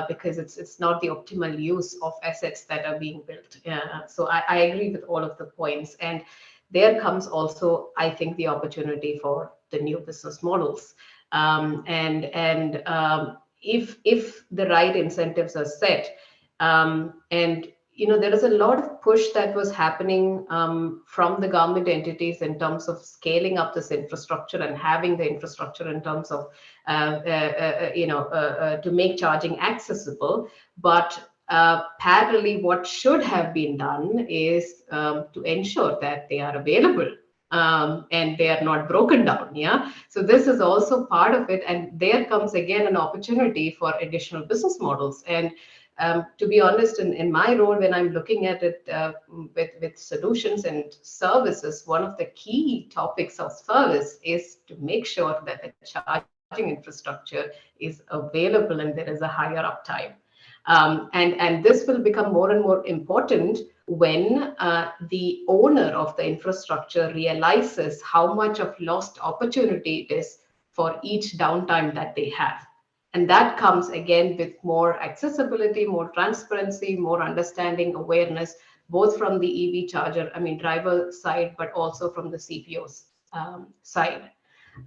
because it's not the optimal use of assets that are being built. So I agree with all of the points, and there comes also, I think, the opportunity for the new business models. If the right incentives are set, and there is a lot of push that was happening from the government entities in terms of scaling up this infrastructure and having the infrastructure in terms of to make charging accessible. But parallelly, what should have been done is to ensure that they are available. And they are not broken down. Yeah. So this is also part of it. And there comes again an opportunity for additional business models. And to be honest, in my role, when I'm looking at it with solutions and services, one of the key topics of service is to make sure that the charging infrastructure is available and there is a higher uptime. And this will become more and more important when the owner of the infrastructure realizes how much of lost opportunity it is for each downtime that they have. And that comes again with more accessibility, more transparency, more understanding, awareness, both from the EV charger, driver side, but also from the CPO's side.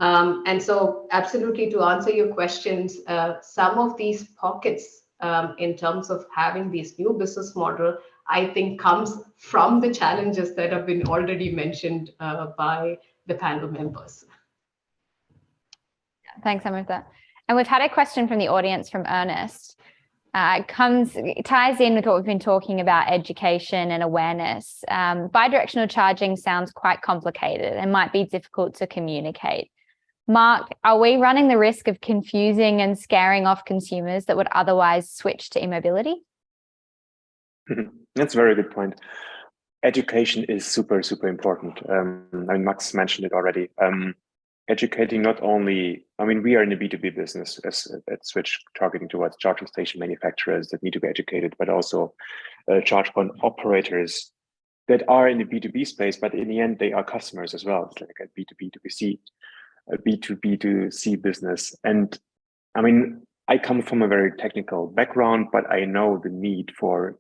And so absolutely, to answer your questions, some of these pockets in terms of having this new business model, I think comes from the challenges that have been already mentioned by the panel members. Thanks, Amrutha. And we've had a question from the audience from Ernest. It ties in with what we've been talking about, education and awareness. Bidirectional charging sounds quite complicated and might be difficult to communicate. Marc, are we running the risk of confusing and scaring off consumers that would otherwise switch to e-mobility? That's a very good point. Education is super, super important. Max mentioned it already. Educating not only, we are in the B2B business at Switch, targeting towards charging station manufacturers that need to be educated, but also charge point operators that are in the B2B space, but in the end, they are customers as well. It's like a B2B to B2C, a B2B to C business. And I come from a very technical background, but I know the need for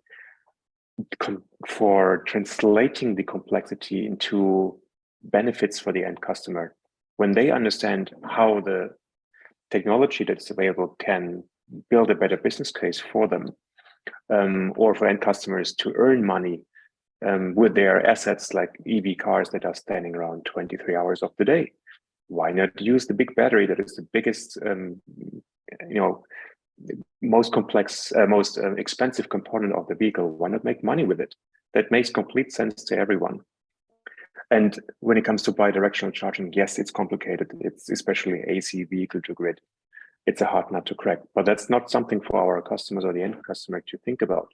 translating the complexity into benefits for the end customer. When they understand how the technology that's available can build a better business case for them, or for end customers to earn money with their assets like EV cars that are standing around 23 hours of the day. Why not use the big battery that is the biggest, most complex, most expensive component of the vehicle? Why not make money with it? That makes complete sense to everyone. And when it comes to bidirectional charging, yes, it's complicated. It's especially AC vehicle to grid. it's a hard nut to crack. But that's not something for our customers or the end customer to think about.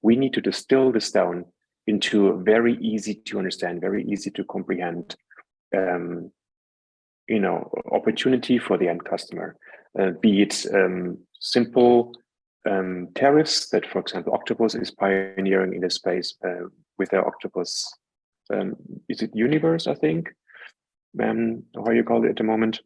We need to distill this down into a very easy to understand, very easy to comprehend, opportunity for the end customer. Be it simple tariffs that, for example, Octopus is pioneering in this space with their Octopus. Is it Universe? I think, how you call it at the moment.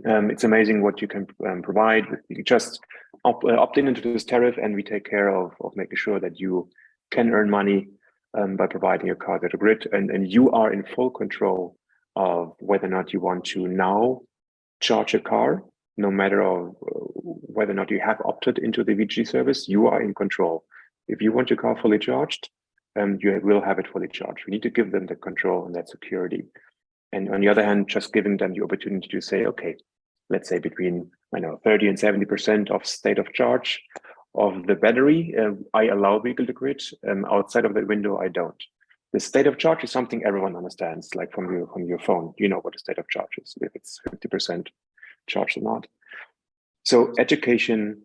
It's amazing what you can provide. You just opt in into this tariff, and we take care of making sure that you can earn money by providing your car to the grid, and you are in full control of whether or not you want to now charge a car, no matter of whether or not you have opted into the VG service. You are in control. If you want your car fully charged, you will have it fully charged. We need to give them the control and that security. And on the other hand, just giving them the opportunity to say, okay, let's say between 30 and 70% of state of charge of the battery, I allow vehicle to grid. Outside of that window, I don't. The state of charge is something everyone understands, like from your phone. You know what the state of charge is, if it's 50% charged or not. So education,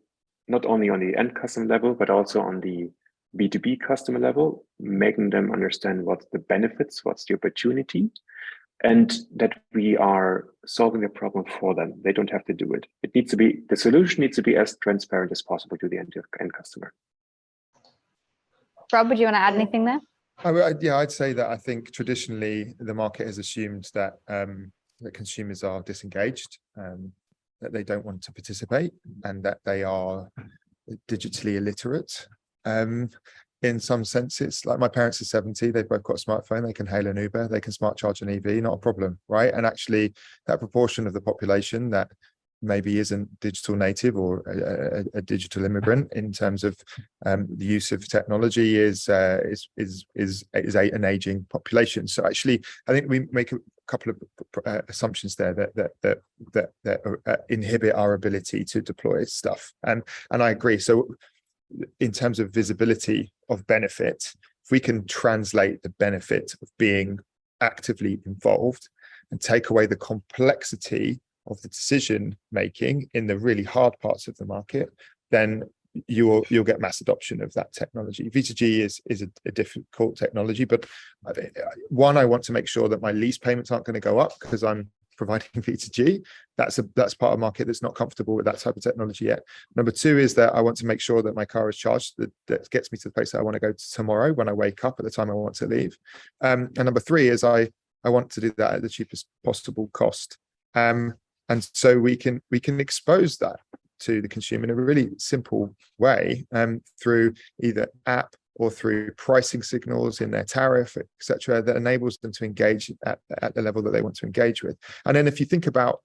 not only on the end customer level, but also on the B2B customer level, making them understand what's the benefits, what's the opportunity, and that we are solving the problem for them. They don't have to do it. The solution needs to be as transparent as possible to the end customer. Rob, would you want to add anything there? I'd say that I think traditionally the market has assumed that that consumers are disengaged, that they don't want to participate, and that they are digitally illiterate. In some senses, like my parents are 70, they've both got a smartphone, they can hail an Uber, they can smart charge an EV, not a problem, right? And actually that proportion of the population that maybe isn't digital native or a digital immigrant in terms of the use of technology is an aging population. So actually, I think we make a couple of assumptions there that inhibit our ability to deploy stuff. And I agree. So in terms of visibility of benefit, if we can translate the benefit of being actively involved and take away the complexity of the decision making in the really hard parts of the market, then you'll get mass adoption of that technology. V2G is a difficult technology, but one, I want to make sure that my lease payments aren't going to go up because I'm providing V2G. That's part of the market that's not comfortable with that type of technology yet. Number two is that I want to make sure that my car is charged, that gets me to the place that I want to go to tomorrow when I wake up at the time I want to leave. And number three is I want to do that at the cheapest possible cost. And so we can expose that to the consumer in a really simple way, through either app or through pricing signals in their tariff, etc., that enables them to engage at the level that they want to engage with. And then if you think about,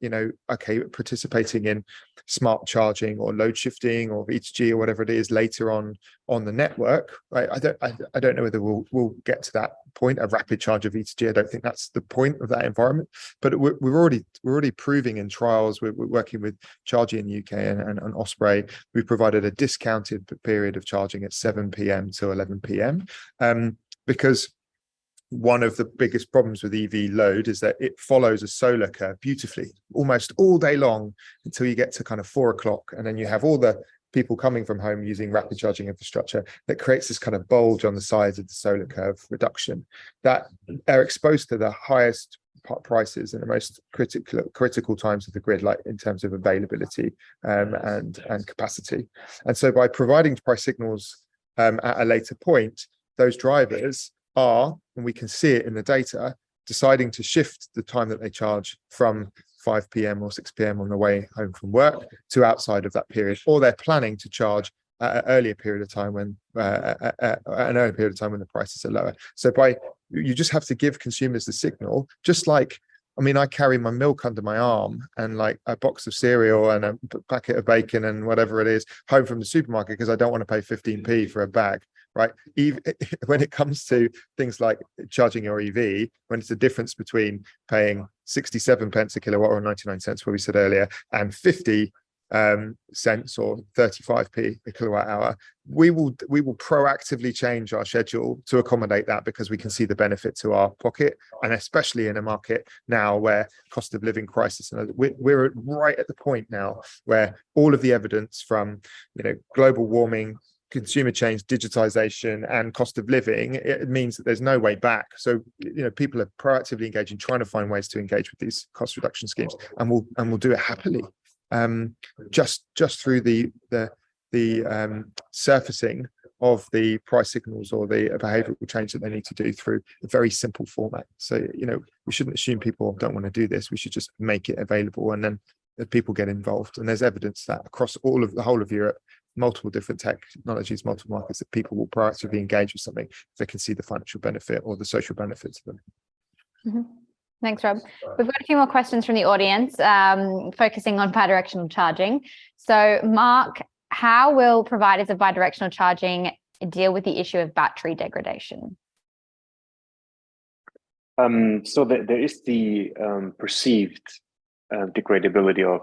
participating in smart charging or load shifting or V2G or whatever it is later on the network, right? I don't know whether we'll get to that point, a rapid charge of V2G. I don't think that's the point of that environment, but we're already proving in trials. We're working with Chargy in the UK and Osprey. We've provided a discounted period of charging at 7 p.m. to 11 p.m. Because one of the biggest problems with EV load is that it follows a solar curve beautifully, almost all day long until you get to kind of 4 o'clock, and then you have all the people coming from home using rapid charging infrastructure that creates this kind of bulge on the sides of the solar curve reduction that are exposed to the highest prices in the most critical times of the grid, like in terms of availability and capacity. And so by providing price signals at a later point, those drivers are, and we can see it in the data, deciding to shift the time that they charge from 5 p.m. or 6 p.m. on the way home from work to outside of that period, or they're planning to charge at an earlier period of time when the prices are lower. So you just have to give consumers the signal, just like, I carry my milk under my arm and like a box of cereal and a packet of bacon and whatever it is home from the supermarket because I don't want to pay 15p for a bag, right? Even when it comes to things like charging your EV, when it's the difference between paying 67 pence a kilowatt or 99 cents, what we said earlier, and 50 cents or 35p a kilowatt hour, we will proactively change our schedule to accommodate that, because we can see the benefit to our pocket, and especially in a market now where cost of living crisis, and we're right at the point now where all of the evidence from global warming, consumer change, digitization, and cost of living, it means that there's no way back. So people are proactively engaging, trying to find ways to engage with these cost reduction schemes, and we'll do it happily, just through the surfacing of the price signals or the behavioral change that they need to do through a very simple format. So we shouldn't assume people don't want to do this. We should just make it available, and then people get involved. And there's evidence that across the whole of Europe, multiple different technologies, multiple markets, that people will proactively engage with something if they can see the financial benefit or the social benefits of them. Mm-hmm. Thanks, Rob. We've got a few more questions from the audience, focusing on bidirectional charging. So, Mark, how will providers of bidirectional charging deal with the issue of battery degradation? So there is the perceived degradability of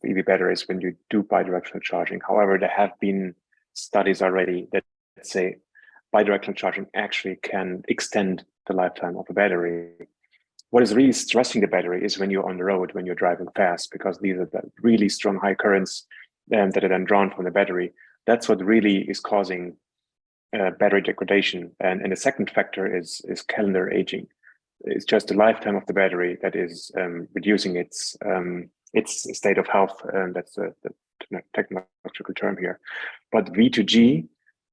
EV batteries when you do bidirectional charging. However, there have been studies already that say bidirectional charging actually can extend the lifetime of a battery. What is really stressing the battery is when you're on the road, when you're driving fast, because these are the really strong high currents that are then drawn from the battery. That's what really is causing battery degradation. And the second factor is calendar aging. It's just the lifetime of the battery that is reducing its state of health. That's the technological term here. But V2G,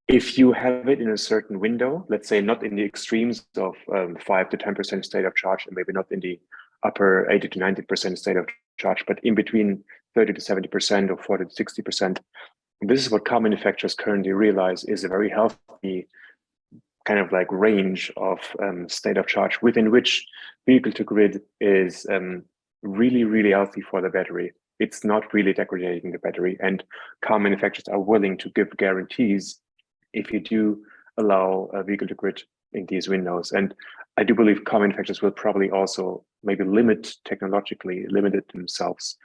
if you have it in a certain window, let's say not in the extremes of 5 to 10% state of charge, and maybe not in the upper 80 to 90% state of charge, but in between 30 to 70% or 40 to 60%, this is what car manufacturers currently realize is a very healthy kind of like range of state of charge within which vehicle to grid is really, really healthy for the battery. It's not really degrading the battery, and car manufacturers are willing to give guarantees if you do allow a vehicle to grid in these windows. And I do believe car manufacturers will probably also maybe technologically limit it themselves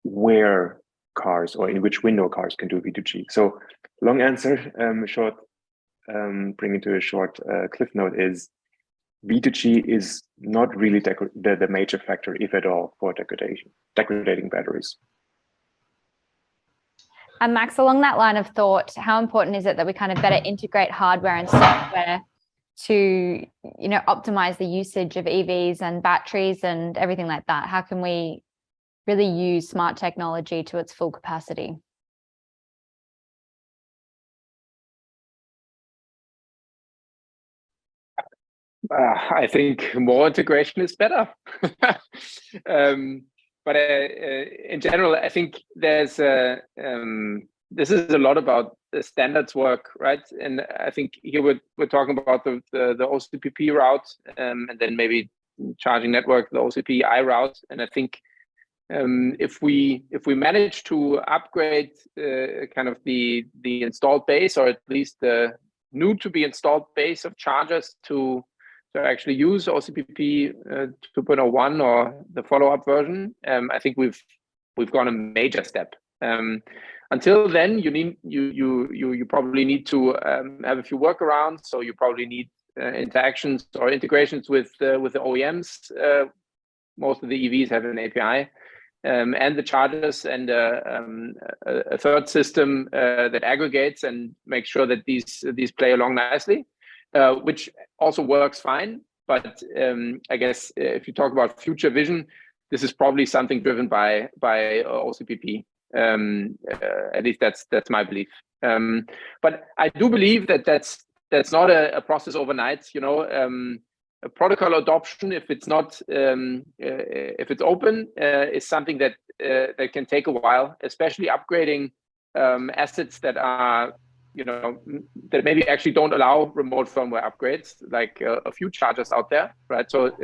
where cars or in which window cars can do V2G. So long answer, short, bring it to a short cliff note is V2G is not really the major factor, if at all, for degrading batteries. And Max, along that line of thought, how important is it that we kind of better integrate hardware and software to, optimize the usage of EVs and batteries and everything like that? How can we really use smart technology to its full capacity? I think more integration is better. But in general, I think there's this is a lot about the standards work, right? And I think here we're talking about the OCPP route, and then maybe charging network, the OCPI route. And I think if we manage to upgrade kind of the installed base, or at least the new to be installed base of chargers to actually use OCPP 2.01 or the follow-up version, I think we've gone a major step. Until then, you probably need to have a few workarounds. So you probably need interactions or integrations with the OEMs. Most of the EVs have an API, and the chargers, and a third system that aggregates and makes sure that these play along nicely. Which also works fine, but I guess if you talk about future vision, this is probably something driven by OCPP. At least that's my belief. But I do believe that's not a process overnight. A protocol adoption, if it's not if it's open, is something that can take a while, especially upgrading assets that are that maybe actually don't allow remote firmware upgrades, like a few chargers out there, right? So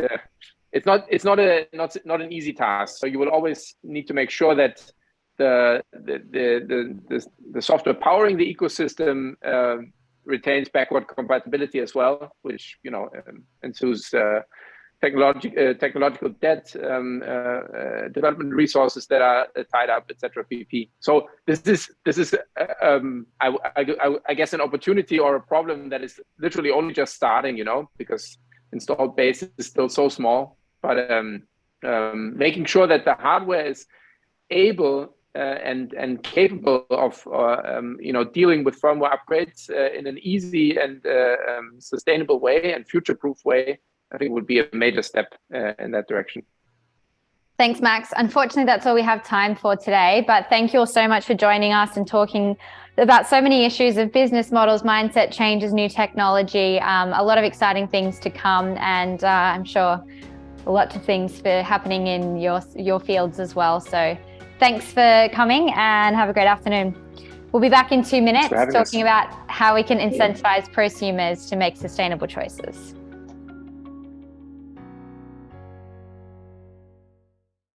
it's not an easy task. So you will always need to make sure that the software powering the ecosystem retains backward compatibility as well, which ensues technological debt, development resources that are tied up, etc. PP. So this is I guess an opportunity or a problem that is literally only just starting, you know, because installed base is still so small. But making sure that the hardware is able and capable of you know, dealing with firmware upgrades in an easy and sustainable way and future-proof way, I think would be a major step in that direction. Thanks, Max. Unfortunately, that's all we have time for today, but thank you all so much for joining us and talking about so many issues of business models, mindset changes, new technology, a lot of exciting things to come, and I'm sure a lot of things for happening in your fields as well. So thanks for coming and have a great afternoon. We'll be back in 2 minutes talking about how we can incentivize prosumers to make sustainable choices.